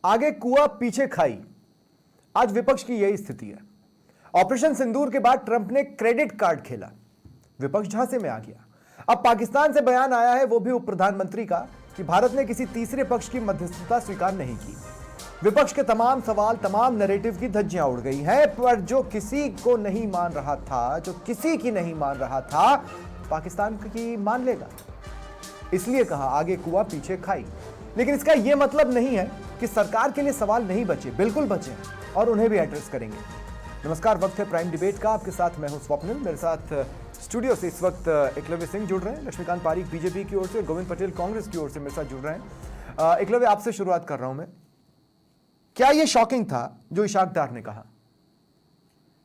आगे कुआं पीछे खाई। आज विपक्ष की यही स्थिति है। ऑपरेशन सिंदूर के बाद ट्रंप ने क्रेडिट कार्ड खेला, विपक्ष झांसे में आ गया। अब पाकिस्तान से बयान आया है, वो भी उप प्रधानमंत्री का, कि भारत ने किसी तीसरे पक्ष की मध्यस्थता स्वीकार नहीं की। विपक्ष के तमाम सवाल, तमाम नैरेटिव की धज्जियां उड़ गई हैं, पर जो किसी को नहीं मान रहा था, जो किसी की नहीं मान रहा था, पाकिस्तान की मान लेगा। इसलिए कहा आगे कुआं पीछे खाई। लेकिन इसका यह मतलब नहीं है कि सरकार के लिए सवाल नहीं बचे, बिल्कुल बचे हैं और उन्हें भी एड्रेस करेंगे। नमस्कार, वक्त है प्राइम डिबेट का। आपके साथ मैं हूं स्वप्निल। मेरे साथ स्टूडियो से इस वक्त एकलव्य सिंह जुड़ रहे हैं, लक्ष्मीकांत पारीख बीजेपी की ओर से, गोविंद पटेल कांग्रेस की ओर से मेरे साथ जुड़ रहे हैं। एकलव्य, आपसे शुरुआत कर रहा हूं मैं। क्या यह शॉकिंग था जो इशाक डार ने कहा?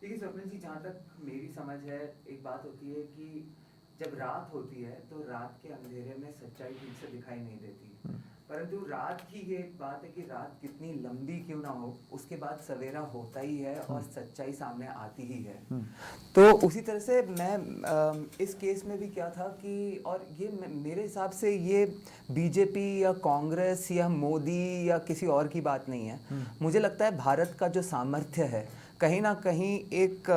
देखिए स्वप्निल जी, जहाँ तक मेरी समझ है, एक बात होती है कि जब रात होती है तो रात के अंधेरे में सच्चाई ठीक से दिखाई नहीं देती, परंतु रात की ये एक बात है कि रात कितनी लंबी क्यों ना हो, उसके बाद सवेरा होता ही है और सच्चाई सामने आती ही है। तो उसी तरह से मैं इस केस में भी क्या था कि, और ये मेरे हिसाब से ये बीजेपी या कांग्रेस या मोदी या किसी और की बात नहीं है। मुझे लगता है भारत का जो सामर्थ्य है, कहीं ना कहीं एक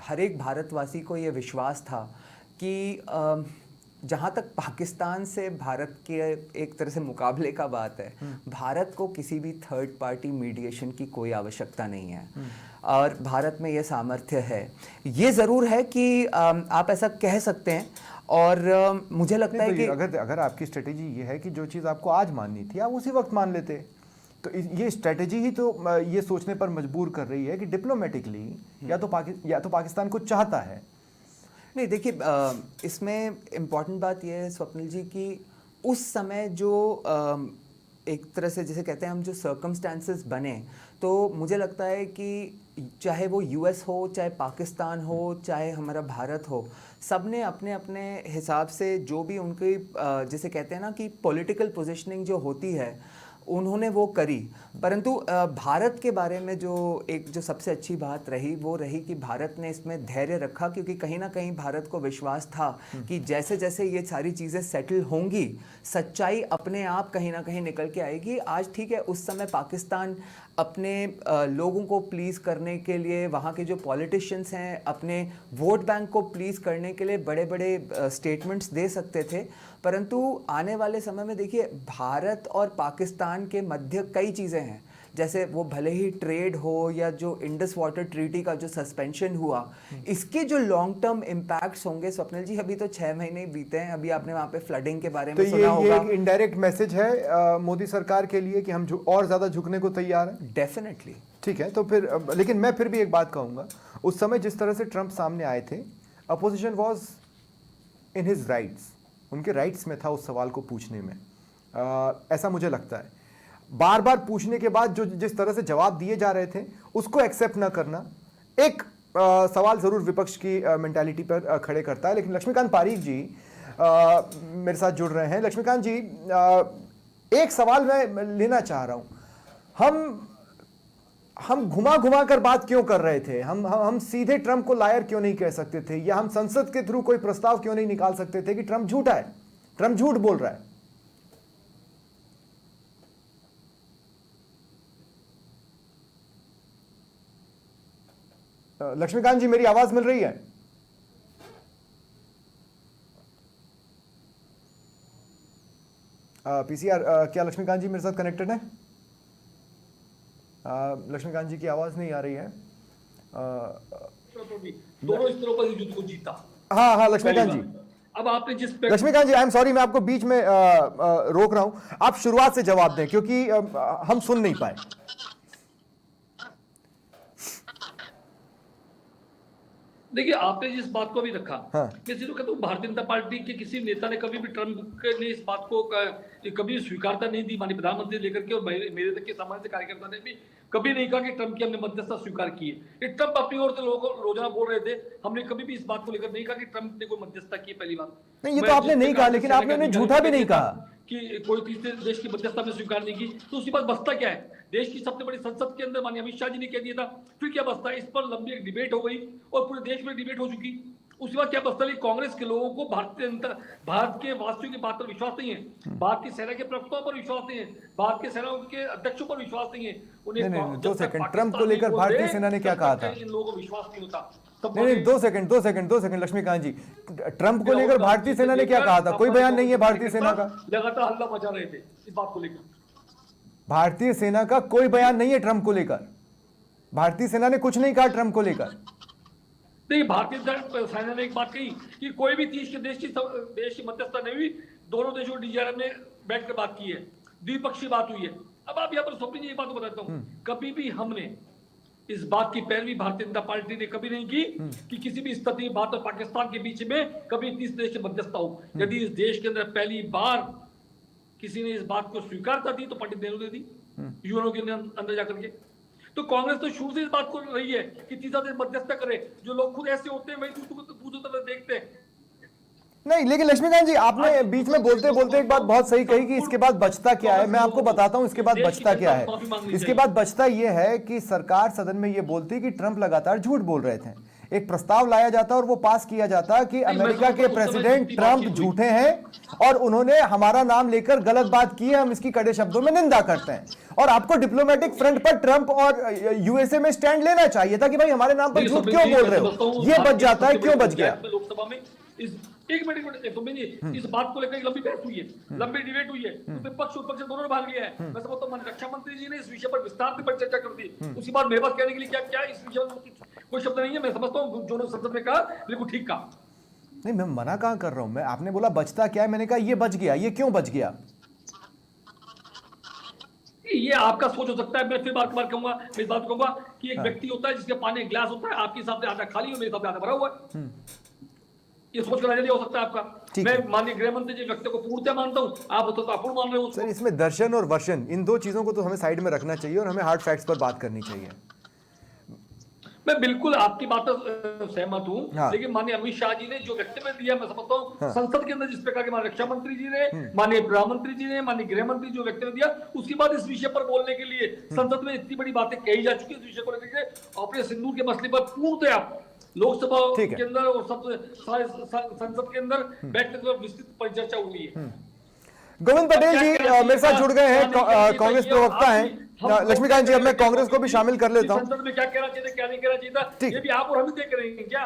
हर एक भारतवासी को ये विश्वास था कि जहाँ तक पाकिस्तान से भारत के एक तरह से मुकाबले का बात है, भारत को किसी भी थर्ड पार्टी मीडिएशन की कोई आवश्यकता नहीं है और भारत में ये सामर्थ्य है। ये ज़रूर है कि आप ऐसा कह सकते हैं और मुझे लगता है कि अगर आपकी स्ट्रेटेजी ये है कि जो चीज़ आपको आज माननी थी आप उसी वक्त मान लेते, तो ये स्ट्रेटेजी ही तो ये सोचने पर मजबूर कर रही है कि डिप्लोमेटिकली या तो पाकिस्तान को चाहता है। नहीं, देखिए इसमें इम्पॉर्टेंट बात यह है स्वप्निल जी कि उस समय जो एक तरह से जिसे कहते हैं हम, जो सर्कमस्टांसेस बने, तो मुझे लगता है कि चाहे वो यूएस हो, चाहे पाकिस्तान हो, चाहे हमारा भारत हो, सब ने अपने अपने हिसाब से जो भी उनकी जिसे कहते हैं ना कि पॉलिटिकल पोजीशनिंग जो होती है, उन्होंने वो करी। परंतु भारत के बारे में जो सबसे अच्छी बात रही वो रही कि भारत ने इसमें धैर्य रखा, क्योंकि कहीं ना कहीं भारत को विश्वास था कि जैसे जैसे ये सारी चीज़ें सेटल होंगी, सच्चाई अपने आप कहीं ना कहीं निकल के आएगी। आज ठीक है, उस समय पाकिस्तान अपने लोगों को प्लीज़ करने के लिए, वहाँ के जो पॉलिटिशियंस हैं, अपने वोट बैंक को प्लीज़ करने के लिए बड़े बड़े स्टेटमेंट्स दे सकते थे। परंतु आने वाले समय में देखिए, भारत और पाकिस्तान के मध्य कई चीज़ें हैं, जैसे वो भले ही ट्रेड हो या जो इंडस वाटर ट्रीटी का जो सस्पेंशन हुआ, इसके जो लॉन्ग टर्म इम्पैक्ट्स होंगे स्वप्निल जी, अभी तो 6 महीने बीते हैं, अभी आपने वहाँ पे फ्लडिंग के बारे में सुना होगा। ये एक इनडायरेक्ट मैसेज है मोदी सरकार के लिए कि हम और ज्यादा झुकने को तैयार हैं। डेफिनेटली। ठीक है, तो फिर लेकिन मैं फिर भी एक बात कहूंगा, उस समय जिस तरह से ट्रंप सामने आए थे, opposition was in his rights, उनके राइट्स में था उस सवाल को पूछने में। ऐसा मुझे लगता है। बार बार पूछने के बाद जो जिस तरह से जवाब दिए जा रहे थे, उसको एक्सेप्ट ना करना एक सवाल जरूर विपक्ष की मेंटालिटी पर खड़े करता है। लेकिन लक्ष्मीकांत पारीख जी मेरे साथ जुड़ रहे हैं। लक्ष्मीकांत जी, एक सवाल मैं लेना चाह रहा हूं। हम घुमा घुमा कर बात क्यों कर रहे थे? हम सीधे ट्रंप को लायर क्यों नहीं कह सकते थे, या हम संसद के थ्रू कोई प्रस्ताव क्यों नहीं निकाल सकते थे कि ट्रंप झूठा है, ट्रंप झूठ बोल रहा है? लक्ष्मीकांत जी, मेरी आवाज मिल रही है? पीसीआर, क्या लक्ष्मीकांत जी मेरे साथ कनेक्टेड है? लक्ष्मीकांत जी की आवाज नहीं आ रही है। दोनों स्तरों पर युद्ध को जीता। हाँ लक्ष्मीकांत जी, अब आपने जिस लक्ष्मीकांत जी, आई एम सॉरी, मैं आपको बीच में रोक रहा हूं। आप शुरुआत से जवाब दें, क्योंकि हम सुन नहीं पाए। देखिए, आपने जिस बात को भी रखा, हाँ। मैं सिर्फ कहता हूँ, भारतीय जनता पार्टी के किसी नेता ने कभी भी ट्रंप ने इस बात को कभी स्वीकारता नहीं दी, माननीय प्रधानमंत्री लेकर के, और मेरे तक के सामान्य कार्यकर्ता ने भी कभी नहीं कहा कि ट्रंप की हमने मध्यस्थता स्वीकार की है। ये ट्रंप अपनी ओर से लोगों को रोजाना बोल रहे थे, हमने कभी भी इस बात को लेकर नहीं कहा कि ट्रंप ने कोई मध्यस्थता की। पहली बात नहीं, ये तो आपने नहीं कहा, लेकिन आपने उन्हें झूठा भी नहीं कहा कि कोई तीसरे देश की मध्यस्थता में स्वीकार नहीं की। तो उसके बाद बसता क्या है? देश की सबसे बड़ी संसद के अंदर माननीय अमित शाह जी ने कह दिया था, फिर क्या बसता है? इस पर लंबी एक डिबेट हो गई और पूरे देश में डिबेट हो चुकी। उसके बाद क्या पता चली कांग्रेस के लोगों को भारत के वासियों की बात पर विश्वास नहीं है, भारत की सेना के प्रवक्ताओं पर विश्वास नहीं है, भारत के सेना के अध्यक्षों पर विश्वास नहीं है। उन्हें नहीं, 2 सेकंड, ट्रंप को लेकर भारतीय सेना ने क्या कहा था? इन लोगों को विश्वास नहीं होता। नहीं, 2 सेकंड लक्ष्मीकांत जी, ट्रंप को लेकर भारतीय सेना ने क्या कहा था? कोई बयान नहीं है भारतीय सेना का। लगातार हल्ला मचा रहे थे इस बात को लेकर। भारतीय सेना का कोई बयान नहीं है ट्रंप को लेकर। भारतीय सेना ने कुछ नहीं कहा ट्रंप को लेकर। देखिए, भारतीय सेना ने एक बात कही कि कोई भी देश की मध्यस्थता नहीं हुई, दोनों देशों को DGRM ने बैठकर बात की है, द्विपक्षीय बात हुई है। अब आप यहाँ पर स्वप्न जी एक बात बताता हूँ, कभी भी हमने इस बात की पैरवी भारतीय जनता पार्टी ने कभी नहीं की कि किसी भी स्थिति में भारत और पाकिस्तान के बीच में कभी तीसरे देश की मध्यस्थता हो। यदि इस देश के अंदर पहली बार किसी ने इस बात को स्वीकार कर दी तो पंडित नेहरू ने दी, यूएनओ के अंदर जाकर के। तो कांग्रेस तो शुरू से इस बात को रही है कि तीसरा देश मध्यस्थता करे। जो लोग खुद ऐसे होते हैं वही दूसरी तरफ देखते हैं। नहीं, लेकिन लक्ष्मीकांत जी, आपने बीच में बोलते बोलते एक बात बहुत सही कही कि इसके बाद बचता क्या है। मैं आपको बताता हूं इसके बाद बचता क्या है। इसके बाद बचता यह है कि सरकार सदन में यह बोलती कि ट्रंप लगातार झूठ बोल रहे थे। एक प्रस्ताव लाया जाता और वो पास किया जाता कि अमेरिका के प्रेसिडेंट ट्रंप झूठे हैं और उन्होंने हमारा नाम लेकर गलत बात की है, हम इसकी कड़े शब्दों में निंदा करते हैं। और आपको डिप्लोमेटिक फ्रंट पर ट्रंप और यूएसए में स्टैंड लेना चाहिए था कि भाई हमारे नाम पर झूठ क्यों बोल रहे हो। ये बच जाता है, क्यों बच गया? लोकसभा में एक मिनट इस बात को लेकर लंबी बहस हुई है, लंबी डिबेट हुई है, तो विपक्ष विपक्ष दोनों ने भाग लिया है। मैं समझता हूं रक्षा मंत्री जी ने इस विषय पर विस्तार से चर्चा कर दी। उसके बाद मेरे पास कहने के लिए क्या इस विषय में कोई शब्द नहीं है। मैं समझता हूं जो संसद ने कहा बिल्कुल ठीक कहा। नहीं, मैं मना कहां कर रहा हूं। मैं, आपने बोला बचता क्या है, मैंने कहा ये बच गया। ये क्यों बच गया? ये आपका सोच हो सकता है। मैं फिर बात कहूंगा, मैं इस बात कहूंगा कि एक व्यक्ति होता है जिसके पानी एक गिलास होता है, आपके हिसाब से आधा खाली हो, मेरे हिसाब से आधा भरा हुआ है। ये सोच कर नजरिया हो सकता है आपका। मैं माननीय गृह मंत्री जी व्यक्ति को पूर्णतः मानता हूं, आप तो अपूर्ण मान रहे हो। सर, इसमें दर्शन और वर्शन, इन दो चीजों को तो हमें साइड में रखना चाहिए और हमें हार्ड फैक्ट्स पर बात करनी चाहिए। मैं बिल्कुल आपकी बात से सहमत हूं। हाँ। लेकिन माननीय अमित शाह जी ने जो वक्तव्य दिया, मैं समझता हूं संसद के अंदर जिस प्रकार के माननीय रक्षा मंत्री जी ने, माननीय प्रधानमंत्री जी ने, माननीय गृह मंत्री जो वक्तव्य दिया, उसके बाद इस विषय पर बोलने के लिए संसद में इतनी बड़ी बातें कही जा चुकी है। इस विषय को लेकर ऑपरेशन सिंदूर के मसले पर पूर्णतः लोकसभा के अंदर और संसद के अंदर बैठने पर विस्तृत परिचर्चा हुई है। गोविंद पटेल जी मेरे साथ जुड़ गए हैं, कांग्रेस प्रवक्ता हैं। लक्ष्मीकांत जी, अब मैं कांग्रेस को भी शामिल कर लेता हूं। संसद में क्या कहना चाहिए, क्या नहीं कहना चाहिए, ये भी आप और हम ही देख रहे हैं क्या?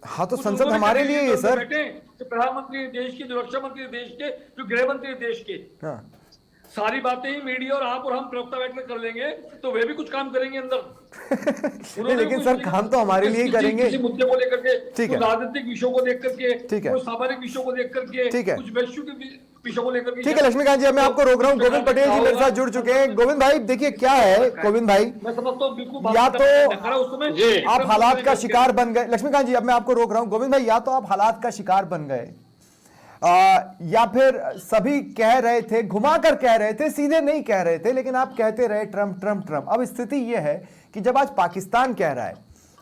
हाँ, तो संसद हमारे लिए है सर। प्रधानमंत्री देश के, जो रक्षा मंत्री देश के, जो गृह मंत्री देश के, सारी बातें ही मीडिया और आप और हम प्रवक्ता बैठ कर लेंगे तो वे भी कुछ काम करेंगे अंदर। लेकिन सर, काम तो हमारे लिए ही करेंगे। किसी मुद्दे को लेकर के, ठीक है, राजनीतिक विषयों को देख करके, ठीक है, सामाजिक विषयों को देख करके, ठीक है, कुछ वैश्विक विषयों को लेकर के। ठीक है लक्ष्मीकांत जी, अब मैं आपको रोक रहा हूँ। गोविंद पटेल जी मेरे साथ जुड़ चुके हैं। गोविंद भाई, देखिए क्या है गोविंद भाई, मैं समझता हूँ बिल्कुल या तो आप हालात का शिकार बन गए। लक्ष्मीकांत जी, अब मैं आपको रोक रहा हूँ। गोविंद भाई, या तो आप हालात का शिकार बन गए या फिर सभी कह रहे थे, घुमाकर कह रहे थे, सीधे नहीं कह रहे थे, लेकिन आप कहते रहे ट्रंप ट्रंप ट्रंप। अब स्थिति यह है कि जब आज पाकिस्तान कह रहा है,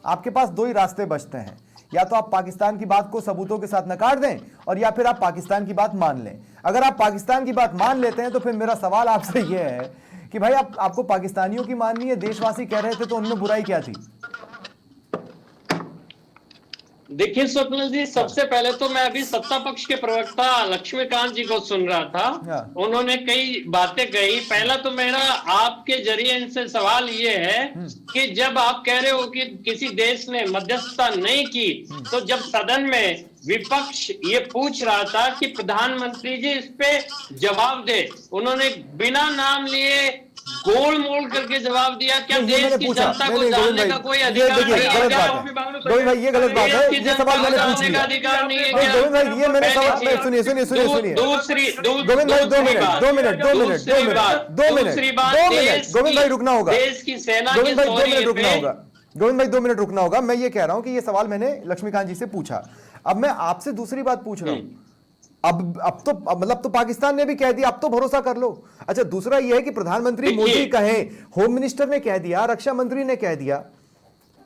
आपके पास दो ही रास्ते बचते हैं। या तो आप पाकिस्तान की बात को सबूतों के साथ नकार दें और या फिर आप पाकिस्तान की बात मान लें। अगर आप पाकिस्तान की बात मान लेते हैं तो फिर मेरा सवाल आपसे यह है कि भाई आपको पाकिस्तानियों की माननी है। देशवासी कह रहे थे तो उनमें बुराई क्या थी? देखिए स्वप्निल जी, सबसे पहले तो मैं अभी सत्ता पक्ष के प्रवक्ता लक्ष्मीकांत जी को सुन रहा था। उन्होंने कई बातें कही। पहला तो मेरा आपके जरिए इनसे सवाल ये है कि जब आप कह रहे हो कि किसी देश ने मध्यस्थता नहीं की, तो जब सदन में विपक्ष ये पूछ रहा था कि प्रधानमंत्री जी इस पे जवाब दे, उन्होंने बिना नाम लिए गोल मोल करके जवाब दिया। क्या देश की जनता को जानने का कोई अधिकार नहीं है? गोविंद भाई, ये गलत बात है। ये सवाल मैंने पूछ लिया। अधिकार नहीं है। गोविंद भाई, ये मैंने सवाल, सुनिए सुनिए सुनिए सुनिए। गोविंद भाई, 2 मिनट गोविंद भाई रुकना होगा। देश की सेना गोविंद भाई 2 मिनट रुकना होगा। गोविंद भाई 2 मिनट रुकना होगा। मैं ये कह रहा हूं कि ये सवाल मैंने लक्ष्मीकांत जी से पूछा। अब मैं आपसे दूसरी बात पूछ रहा हूं। अब तो मतलब तो पाकिस्तान ने भी कह दिया, अब तो भरोसा कर लो। अच्छा, दूसरा यह है कि प्रधानमंत्री मोदी कहें, होम मिनिस्टर ने कह दिया, रक्षा मंत्री ने कह दिया,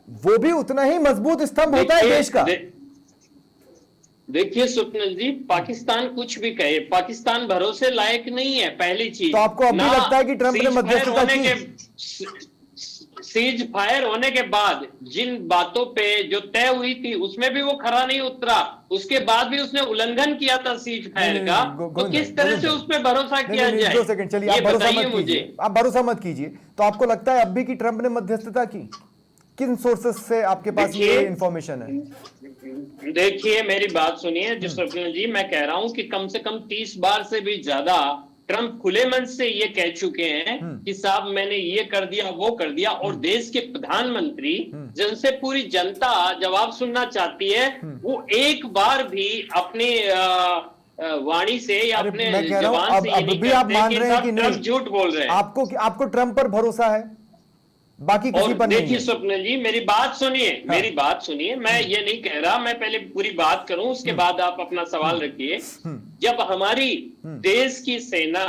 वो भी उतना ही मजबूत स्तंभ होता है देश का। देखिए स्वप्निल जी, पाकिस्तान कुछ भी कहे, पाकिस्तान भरोसे लायक नहीं है। पहली चीज तो आपको अब भी लगता है कि ट्रंप ने मध्यस्थता की? सीज फायर होने के बाद जिन बातों पे जो तय हुई थी उसमें भी वो खरा नहीं उतरा, उसके बाद भी उसने उल्लंघन किया था सीज फायर का, तो किस तरह से उस पर भरोसा किया जाए? 2 सेकंड चलिए, आप भरोसा मत कीजिए, आप भरोसा मत कीजिए। तो आपको लगता है अब भी कि ट्रंप ने मध्यस्थता की? किन सोर्सेस से आपके पास ये इंफॉर्मेशन है? देखिए मेरी बात सुनिए जी स्वप्निल जी, मैं कह रहा हूं कि कम से कम 30 बार से भी ज्यादा ट्रंप खुले मन से ये कह चुके हैं कि साहब मैंने ये कर दिया वो कर दिया, और देश के प्रधानमंत्री जिनसे पूरी जनता जवाब सुनना चाहती है, वो एक बार भी अपनी वाणी से या अपने जबान से ये नहीं कहते कि ट्रंप झूठ बोल रहे हैं। आपको ट्रंप पर भरोसा है, बाकी किसी पर नहीं है? देखिए स्वप्निल जी मेरी बात सुनिए, मेरी बात सुनिए, मैं ये नहीं कह रहा, मैं पहले पूरी बात करूं उसके बाद आप अपना सवाल रखिए। जब हमारी देश की सेना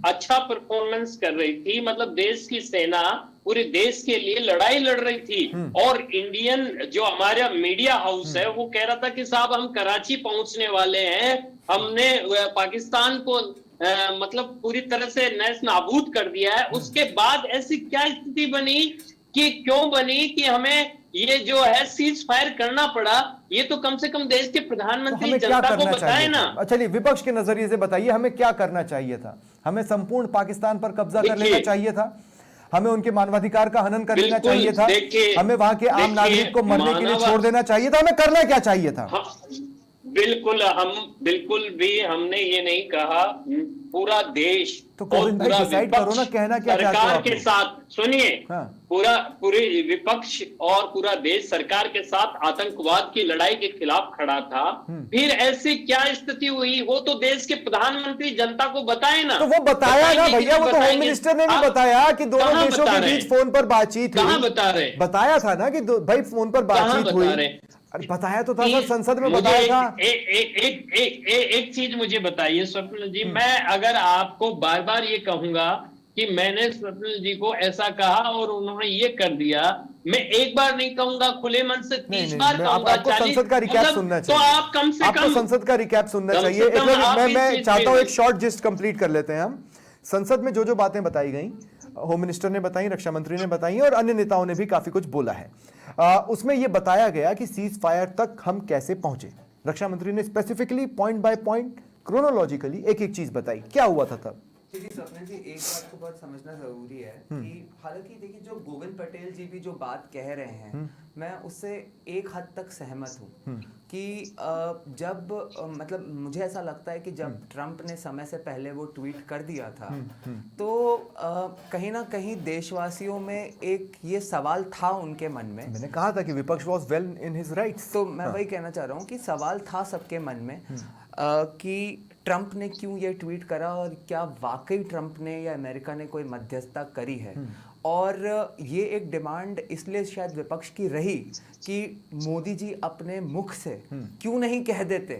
अच्छा परफॉर्मेंस कर रही थी, मतलब देश की सेना पूरे देश के लिए लड़ाई लड़ रही थी, और इंडियन जो हमारा मीडिया हाउस है वो कह रहा था कि साहब हम कराची पहुंचने वाले हैं, हमने पाकिस्तान को मतलब पूरी तरह से नैस नाबूद कर दिया है, उसके बाद ऐसी क्या स्थिति बनी कि क्यों बनी कि हमें ये जो है सीज फायर करना पड़ा? ये तो कम से कम देश के प्रधानमंत्री जनता को बताए ना। चलिए विपक्ष के नजरिए से बताइए, हमें क्या करना चाहिए था? हमें संपूर्ण पाकिस्तान पर कब्जा कर लेना चाहिए था? हमें उनके मानवाधिकार का हनन कर लेना चाहिए था? हमें वहां के आम नागरिक को मरने के लिए छोड़ देना चाहिए था? हमें करना क्या चाहिए था? बिल्कुल भी हमने ये नहीं कहा। पूरा देश तो गोविंद भाई डिसाइड करो ना, कहना क्या चाहते हो सरकार के साथ, सुनिए, हाँ। पूरे विपक्ष और पूरा देश सरकार के साथ आतंकवाद की लड़ाई के खिलाफ खड़ा था। फिर ऐसी क्या स्थिति हुई वो तो देश के प्रधानमंत्री जनता को बताए ना। तो वो बताया ना भैया, वो तो होम मिनिस्टर ने भी बताया कि दोनों देशों के बीच फोन पर बातचीत हुई। कहां बता रहे? बताया था ना कि भाई फोन पर बातचीत हुई। अरे बताया तो था सर, संसद में बताया था। एक चीज मुझे बताइए स्वप्निल जी, मैं अगर आपको बार बार ये कहूंगा कि मैंने स्वप्निल जी को ऐसा कहा और उन्होंने ये कर दिया, मैं एक बार नहीं कहूंगा, खुले मन से 30 बार कहूंगा। आपको संसद का रिकैप सुनना चाहिए, तो आप कम से कम संसद का रिकैप सुनना चाहिए। मैं चाहता हूं एक शॉर्ट जिस्ट कंप्लीट कर लेते हैं हम। संसद में जो जो बातें बताई गई, होम मिनिस्टर ने बताई, रक्षा मंत्री ने बताई और अन्य नेताओं ने भी काफी कुछ बोला है। उसमें यह बताया गया कि सीज फायर तक हम कैसे पहुंचे। रक्षा मंत्री ने specifically point by point chronologically एक एक चीज बताई, क्या हुआ था तब। देखिए स्वप्निल जी, एक बात को बहुत समझना जरूरी है कि हालांकि देखिए जो गोविंद पटेल जी भी जो बात कह रहे हैं, मैं उससे एक हद तक सहमत हूँ कि जब मतलब मुझे ऐसा लगता है कि जब ट्रंप ने समय से पहले वो ट्वीट कर दिया था, तो कहीं ना कहीं देशवासियों में एक ये सवाल था उनके मन में। मैंने कहा था कि विपक्ष was well in his rights, तो मैं वही कहना चाह रहा हूँ कि सवाल था सबके मन में कि ट्रंप ने क्यों ये ट्वीट करा और क्या वाकई ट्रंप ने या अमेरिका ने कोई मध्यस्थता करी है। और ये एक डिमांड इसलिए शायद विपक्ष की रही कि मोदी जी अपने मुख से क्यों नहीं कह देते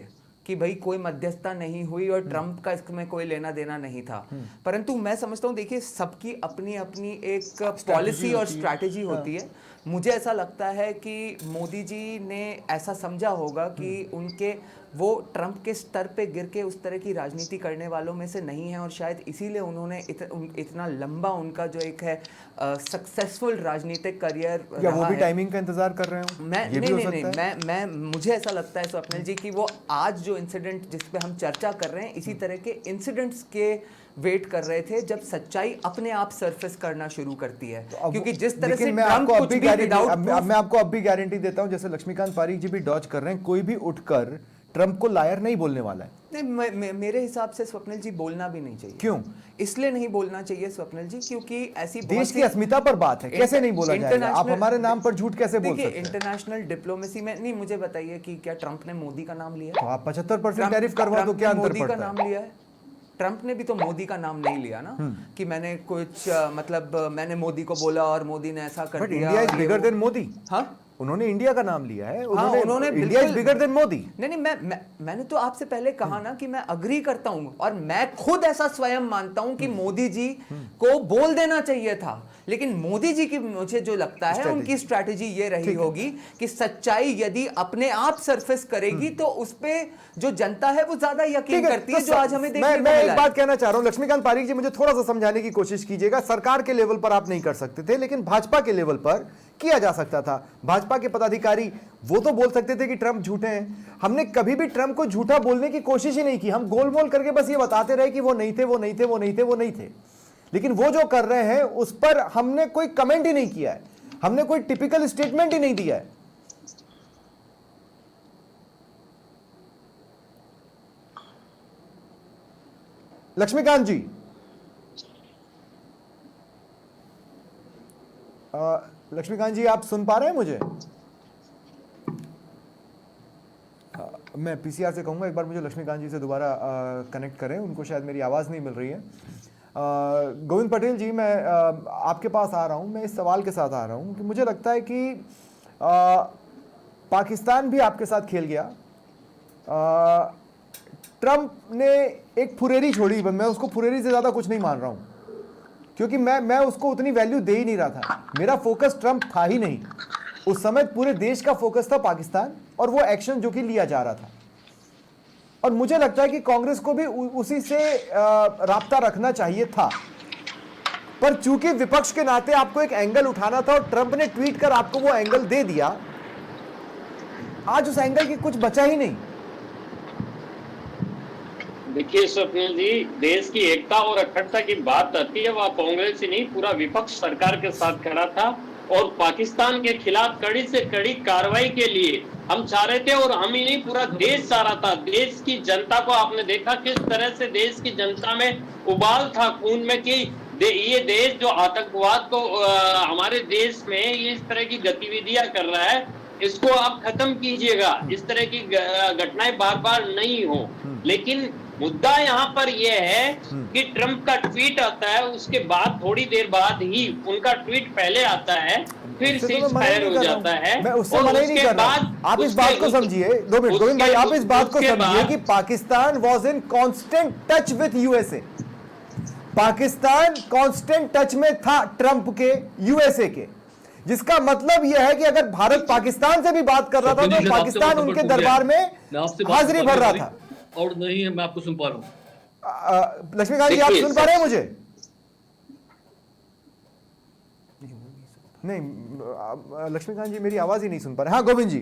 कि भाई कोई मध्यस्थता नहीं हुई और ट्रंप का इसमें कोई लेना देना नहीं था। परंतु मैं समझता हूँ, देखिए सबकी अपनी अपनी एक पॉलिसी और स्ट्रैटेजी होती है। मुझे ऐसा लगता है कि मोदी जी ने ऐसा समझा होगा कि उनके वो ट्रंप के स्तर पे गिर के उस तरह की राजनीति करने वालों में से नहीं है, और शायद इसीलिए उन्होंने इतना लंबा उनका जो एक है सक्सेसफुल राजनीतिक करियर, या वो भी टाइमिंग का इंतजार कर रहे हो? मैं मुझे ऐसा लगता है स्वप्निल जी कि वो आज जो इंसिडेंट जिस पे हम चर्चा कर रहे हैं, इसी तरह के इंसिडेंट्स के वेट कर रहे थे जब सच्चाई अपने आप सरफेस करना शुरू करती है। तो क्योंकि जिस तरह से मैं आपको अब भी गारंटी देता हूं, जैसे लक्ष्मीकांत पारीक जी भी डॉज कर रहे हैं, कोई भी उठकर ट्रंप को लायर नहीं बोलने वाला है। नहीं, मेरे हिसाब से स्वप्निल जी बोलना भी नहीं चाहिए। क्यों? इसलिए नहीं बोलना चाहिए स्वप्निल जी क्योंकि ऐसी देश की अस्मिता पर बात है, कैसे नहीं बोला जाएगा? आप हमारे नाम पर झूठ कैसे बोल सकते हैं? इंटरनेशनल डिप्लोमेसी में नहीं, मुझे बताइए कि क्या ट्रंप ने मोदी का नाम लिया? तो आप 75% टैरिफ करवा दो, क्या अंतर पड़ता है? मोदी का नाम लिया है? ट्रंप ने भी तो मोदी का नाम नहीं लिया ना कि मैंने कुछ मतलब मैंने मोदी को बोला और मोदी ने ऐसा कर दिया। India is bigger than Modi. हाँ, उन्होंने इंडिया का नाम लिया है, उन्होंने India is bigger than Modi. नहीं, मैंने तो आपसे पहले कहा ना कि मैं अग्री करता हूं और मैं खुद ऐसा स्वयं मानता हूं कि मोदी जी को बोल देना चाहिए था, लेकिन मोदी जी की मुझे जो लगता है उनकी स्ट्रैटेजी ये रही होगी कि सच्चाई यदि अपने आप सरफेस करेगी तो उस पे जो जनता है वो ज्यादा यकीन करती है, जो आज हमें देखने को मैं मिला एक है। बात कहना चाह रहा हूं लक्ष्मीकांत पारीक जी, मुझे थोड़ा सा समझाने की कोशिश कीजिएगा। सरकार के लेवल पर आप नहीं कर सकते थे, लेकिन भाजपा के लेवल पर किया जा सकता था। भाजपा के पदाधिकारी वो तो बोल सकते थे कि ट्रंप झूठे हैं। हमने कभी भी ट्रंप को झूठा बोलने की कोशिश ही नहीं की। हम गोल मोल करके बस ये बताते रहे कि वो नहीं थे, वो नहीं थे, वो नहीं थे, वो नहीं थे। लेकिन वो जो कर रहे हैं उस पर हमने कोई कमेंट ही नहीं किया है, हमने कोई टिपिकल स्टेटमेंट ही नहीं दिया है। लक्ष्मीकांत जी, लक्ष्मीकांत जी आप सुन पा रहे हैं मुझे? मैं पीसीआर से कहूंगा एक बार मुझे लक्ष्मीकांत जी से दोबारा कनेक्ट करें, उनको शायद मेरी आवाज़ नहीं मिल रही है। गोविंद पटेल जी, मैं आपके पास आ रहा हूं, मैं इस सवाल के साथ आ रहा हूं कि मुझे लगता है कि पाकिस्तान भी आपके साथ खेल गया। ट्रंप ने एक फुरेरी छोड़ी, मैं उसको फुरेरी से ज़्यादा कुछ नहीं मान रहा हूं, क्योंकि मैं उसको उतनी वैल्यू दे ही नहीं रहा था। मेरा फोकस ट्रंप था ही नहीं उस समय, पूरे देश का फोकस था पाकिस्तान और वो एक्शन जो कि लिया जा रहा था। और मुझे लगता है कि कांग्रेस को भी उसी से राब्ता रखना चाहिए था, पर चूंकि विपक्ष के नाते आपको एक एंगल उठाना था और ट्रंप ने ट्वीट कर आपको वो एंगल दे दिया, आज उस एंगल की कुछ बचा ही नहीं। देखिए स्वप्निल जी, देश की एकता और अखंडता की बात आती है, वह कांग्रेस ही नहीं पूरा विपक्ष सरकार के साथ खड़ा था और पाकिस्तान के खिलाफ कड़ी से कड़ी कार्रवाई के लिए हम चाह रहे थे। और हम ही नहीं, पूरा देश चाह रहा था। देश की जनता को आपने देखा किस तरह से देश की जनता में उबाल था खून में कि ये देश जो आतंकवाद को हमारे देश में ये इस तरह की गतिविधियां कर रहा है, इसको आप खत्म कीजिएगा, इस तरह की घटनाएं बार बार नहीं हो। लेकिन मुद्दा यहाँ पर यह है कि ट्रंप का ट्वीट आता है, उसके बाद थोड़ी देर बाद ही उनका ट्वीट पहले आता है, फिर सीज़फायर हो जाता है। मैं उससे मना ही नहीं कर रहा। आप इस बात को समझिए, 2 मिनट गोविंद भाई, आप इस बात को समझिए कि Pakistan was in constant touch with USA. Pakistan constant touch में था ट्रंप के, यूएसए के, जिसका मतलब यह है कि अगर भारत पाकिस्तान से भी बात कर रहा था तो पाकिस्तान उनके दरबार में हाजिरी भर रहा था। और नहीं है, मैं आपको सुन पा रहा हूं। लक्ष्मीकांत जी, आप सुन पा रहे हैं मुझे? नहीं, लक्ष्मीकांत जी मेरी आवाज ही नहीं सुन पा रहे। हाँ गोविंद जी,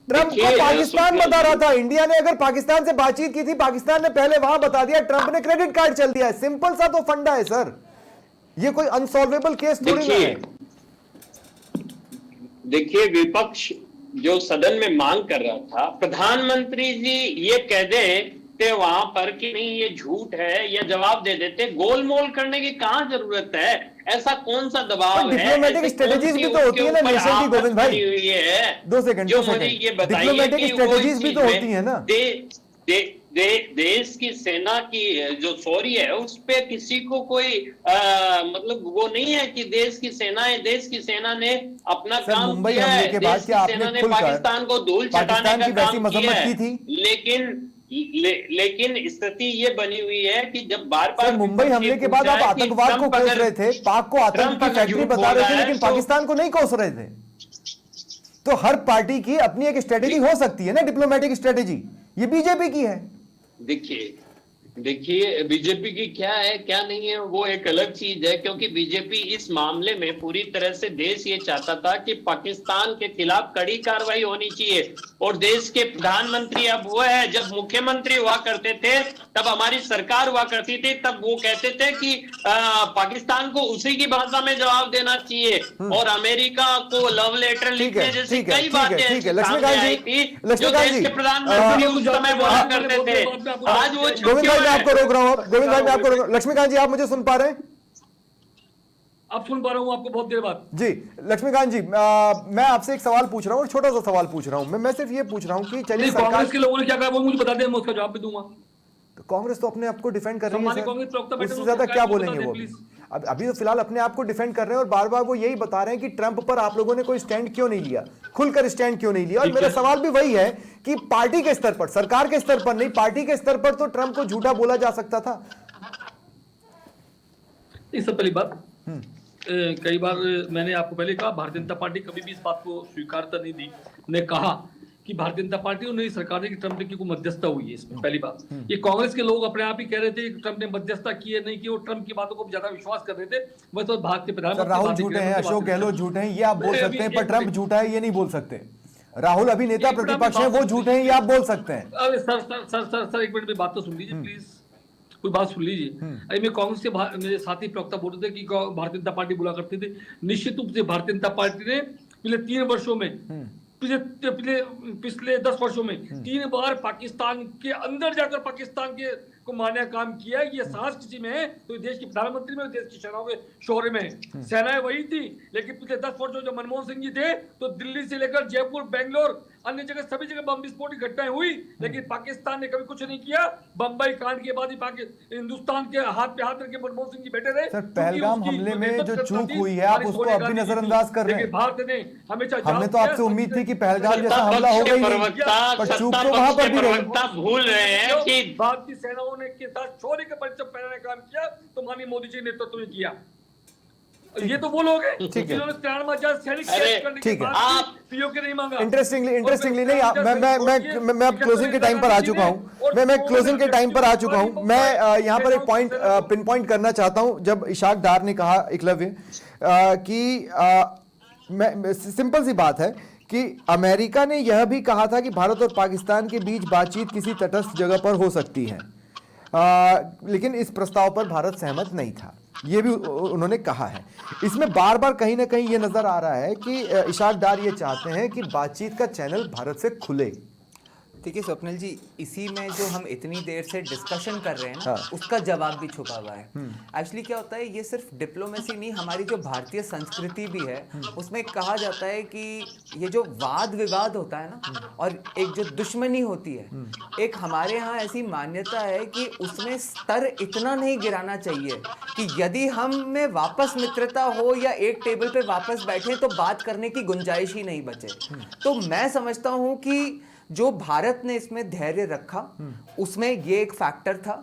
ट्रंप को पाकिस्तान बता रहा था। इंडिया ने अगर पाकिस्तान से बातचीत की थी, पाकिस्तान ने पहले वहां बता दिया, ट्रंप ने क्रेडिट कार्ड चल दिया है। सिंपल सा तो फंडा है सर, ये कोई अनसॉल्वेबल केस थोड़ी ना है। देखिए, विपक्ष जो सदन में मांग कर रहा था, प्रधानमंत्री जी ये कह दें वहां पर कि नहीं ये झूठ है, या जवाब दे देते। गोलमोल करने की कहां जरूरत है? ऐसा कौन सा दबाव है? डिप्लोमेटिक स्ट्रेटेजीज भी तो होती है ना नेशन की, गोविंद भाई। 2 सेकंड, जो मुझे ये बताइए डिप्लोमेटिक स्ट्रेटेजीज भी तो होती है ना। देश की सेना की जो शौर्य है उस पे किसी को कोई मतलब वो नहीं है कि देश की सेना ने अपना काम मुंबई किया हमले है, के बाद देश क्या की सेना आपने ने पाकिस्तान को धूल चटाने का काम किया है। लेकिन स्थिति ये बनी हुई है कि जब बार-बार मुंबई हमले के बाद आप आतंकवाद को कोस रहे थे, पाक को आतंक की फैक्ट्री बता रहे थे, लेकिन पाकिस्तान को नहीं कोस रहे थे। तो हर पार्टी की अपनी एक स्ट्रेटेजी हो सकती है ना, डिप्लोमेटिक स्ट्रेटेजी। ये बीजेपी की है। देखिए बीजेपी की क्या है क्या नहीं है वो एक अलग चीज है, क्योंकि बीजेपी इस मामले में पूरी तरह से देश ये चाहता था कि पाकिस्तान के खिलाफ कड़ी कार्रवाई होनी चाहिए। और देश के प्रधानमंत्री अब वो है, जब मुख्यमंत्री हुआ करते थे, तब हमारी सरकार हुआ करती थी, तब वो कहते थे कि पाकिस्तान को उसी की भाषा में जवाब देना चाहिए और अमेरिका को लव लेटर लिखने जैसी कई बातें सामने आई थी जो देश के प्रधानमंत्री उस समय बोला करते थे। आज वो गोविंद भाई मैं आपको रोक रहा हूँ, गोविंद भाई मैं आपको रोक रहा हूँ। लक्ष्मीकांत जी आप मुझे सुन पा रहे हैं? अब सुन पा रहा हूँ आपको बहुत देर बाद। जी लक्ष्मीकांत जी, मैं आपसे एक सवाल पूछ रहा हूँ और छोटा सा सवाल पूछ रहा हूँ। मैं सिर्फ ये पूछ रहा हूँ कि चलिए कांग्रेस के लोगों ने क्या कहा वो मुझे बता दें, मैं उसका जवाब भी दूंगा। तो कांग्रेस तो अपने आप को डिफेंड कर रही है सर, उससे तो ज्यादा क्या बोलेंगे वो? अभी तो फिलहाल अपने आप को डिफेंड कर रहे हैं और बार बार वो यही बता रहे हैं कि ट्रंप पर आप लोगों ने कोई स्टैंड क्यों नहीं लिया, खुलकर स्टैंड क्यों नहीं लिया। और मेरा सवाल भी वही है कि पार्टी के स्तर पर, सरकार के स्तर पर नहीं, पार्टी के स्तर पर तो ट्रंप को झूठा बोला जा सकता था। इससे पहली बात कई बार मैंने आपको पहले कहा, भारतीय जनता पार्टी कभी भी इस बात को स्वीकारता नहीं दी। ने कहा कि भारतीय जनता पार्टी और नई सरकार ने कि ट्रंप ने की मध्यस्थता हुई है इसमें, पहली बात। ये कांग्रेस के लोग अपने आप ही कह रहे थे कि ट्रंप ने मध्यस्थता की है, नहीं की, वो ट्रंप की बातों को ज्यादा विश्वास कर रहे थे। वह तो भारत के प्रधानमंत्री राहुल झूठे हैं, अशोक गहलोत झूठे हैं, ये आप बोल सकते हैं, पर ट्रंप झूठा है ये नहीं बोल सकते। राहुल अभी नेता प्रतिपक्ष है, वो झूठे हैं ये आप बोल सकते हैं। अरे सर एक मिनट में बात तो सुन लीजिए प्लीज, कोई बात सुन लीजिए। अरे मैं कांग्रेस के मेरे साथी प्रवक्ता बोल रहे थे कि भारतीय जनता पार्टी बुला करती थी। निश्चित रूप से भारतीय जनता पार्टी ने पिछले 3 वर्षों में, पिछले 10 वर्षों में 3 बार पाकिस्तान के अंदर जाकर पाकिस्तान के को मारने का काम किया है। ये साहस किसी में है तो देश के प्रधानमंत्री में, देश की सेनाओं के शौर्य में है। सेनाएं वही थी, लेकिन पिछले 10 वर्षों जो मनमोहन सिंह जी थे तो दिल्ली से लेकर जयपुर, बेंगलोर, अन्य जगह सभी जगह बम विस्फोट की घटनाएं हुई, लेकिन पाकिस्तान ने कभी कुछ नहीं किया। बम्बई कांड के बाद ही हिंदुस्तान के हाथ पे हाथ रखे मनमोहन सिंह जी बैठे रहे। सर पहलगाम हमले में जो चूक हुई है आप उसको अब भी नजरअंदाज कर रहे हैं। भारत ने हमेशा, हमने तो आपसे उम्मीद थी कि पहलगाम जैसा हमला होगा ही नहीं, पर चूक तो वहां पर भी रही। भूल रहे हैं कि भारतीय सेनाओं ने के साथ शौर्य का परिचय पहनाने का काम किया तो माननीय मोदी जी ने नेतृत्व में किया। ये तो वो लोग हैं जिन्होंने 93,000 सैनिक करने के बाद आप पीओके नहीं मांगा। इंटरेस्टिंगली नहीं, मैं अब क्लोजिंग के टाइम पर आ चुका हूं। मैं क्लोजिंग के टाइम पर आ चुका हूं। मैं यहां पर एक पॉइंट पिन पॉइंट करना चाहता हूं। जब इशाक डार ने कहा, एकलव्य, कि सिंपल सी बात है कि अमेरिका ने यह भी कहा था कि भारत और पाकिस्तान के बीच बातचीत किसी तटस्थ जगह पर हो सकती है, लेकिन इस प्रस्ताव पर भारत सहमत नहीं था, ये भी उन्होंने कहा है। इसमें बार बार कहीं ना कहीं ये नजर आ रहा है कि इशाक डार ये चाहते हैं कि बातचीत का चैनल भारत से खुले। देखिए स्वप्निल जी, इसी में जो हम इतनी देर से डिस्कशन कर रहे हैं ना, उसका जवाब भी छुपा हुआ है। एक्चुअली क्या होता है, ये सिर्फ डिप्लोमेसी नहीं, हमारी जो भारतीय संस्कृति भी है उसमें कहा जाता है कि ये जो वाद विवाद होता है ना, और एक जो दुश्मनी होती है, एक हमारे यहाँ ऐसी मान्यता है कि उसमें स्तर इतना नहीं गिराना चाहिए कि यदि हम में वापस मित्रता हो या एक टेबल पे वापस बैठे तो बात करने की गुंजाइश ही नहीं बचे। तो मैं समझता हूँ कि जो भारत ने इसमें धैर्य रखा उसमें ये एक फैक्टर था,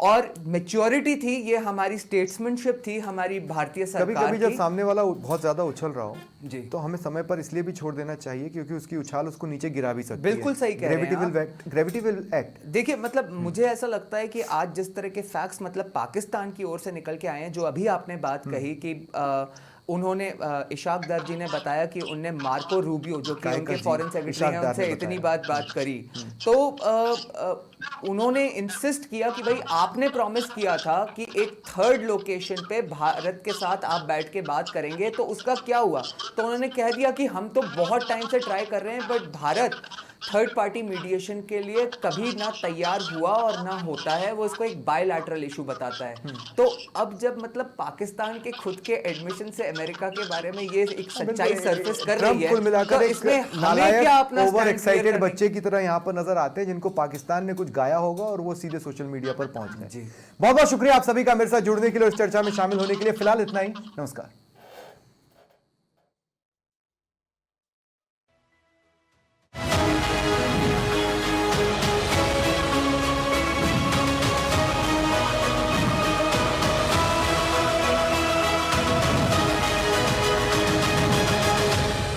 और मैच्योरिटी थी, ये हमारी स्टेट्समैनशिप थी, हमारी भारतीय सरकार की। कभी-कभी जब सामने वाला बहुत ज्यादा उछल रहा हो जी, तो हमें समय पर इसलिए भी छोड़ देना चाहिए क्योंकि उसकी उछाल उसको नीचे गिरा भी सकती है। बिल्कुल सही कह रहे हैं आप। Gravity will act. देखिए मतलब मुझे ऐसा लगता है कि आज जिस तरह के फैक्ट्स मतलब पाकिस्तान की ओर से निकल के आए हैं, जो अभी आपने बात कही कि उन्होंने इशाक डार जी ने बताया कि उनने मार्को रूबियो जो कि उनके फॉरेन सेक्रेटरी हैं उनसे इतनी बात करी, तो उन्होंने इंसिस्ट किया कि भाई आपने प्रॉमिस किया था कि एक थर्ड लोकेशन पे भारत के साथ आप बैठ के बात करेंगे, तो उसका क्या हुआ? तो उन्होंने कह दिया कि हम तो बहुत टाइम से ट्राई कर रहे हैं, but Bharat third party mediation के लिए कभी ना तैयार हुआ और ना होता है, वो इसको एक बायलैटरल इशू बताता है। तो अब जब मतलब पाकिस्तान के खुद के एडमिशन से अमेरिका के बारे में ये एक सच्चाई सरफेस कर रही है, कुल मिलाकर तो इसमें हमें क्या अपना ओवर एक्साइटेड बच्चे की तरह यहाँ पर नजर आते हैं जिनको पाकिस्तान ने कुछ गाया होगा और वो सीधे सोशल मीडिया पर पहुंच गए। बहुत बहुत शुक्रिया आप सभी का मेरे साथ जुड़ने के लिए, इस चर्चा में शामिल होने के लिए। फिलहाल इतना ही, नमस्कार।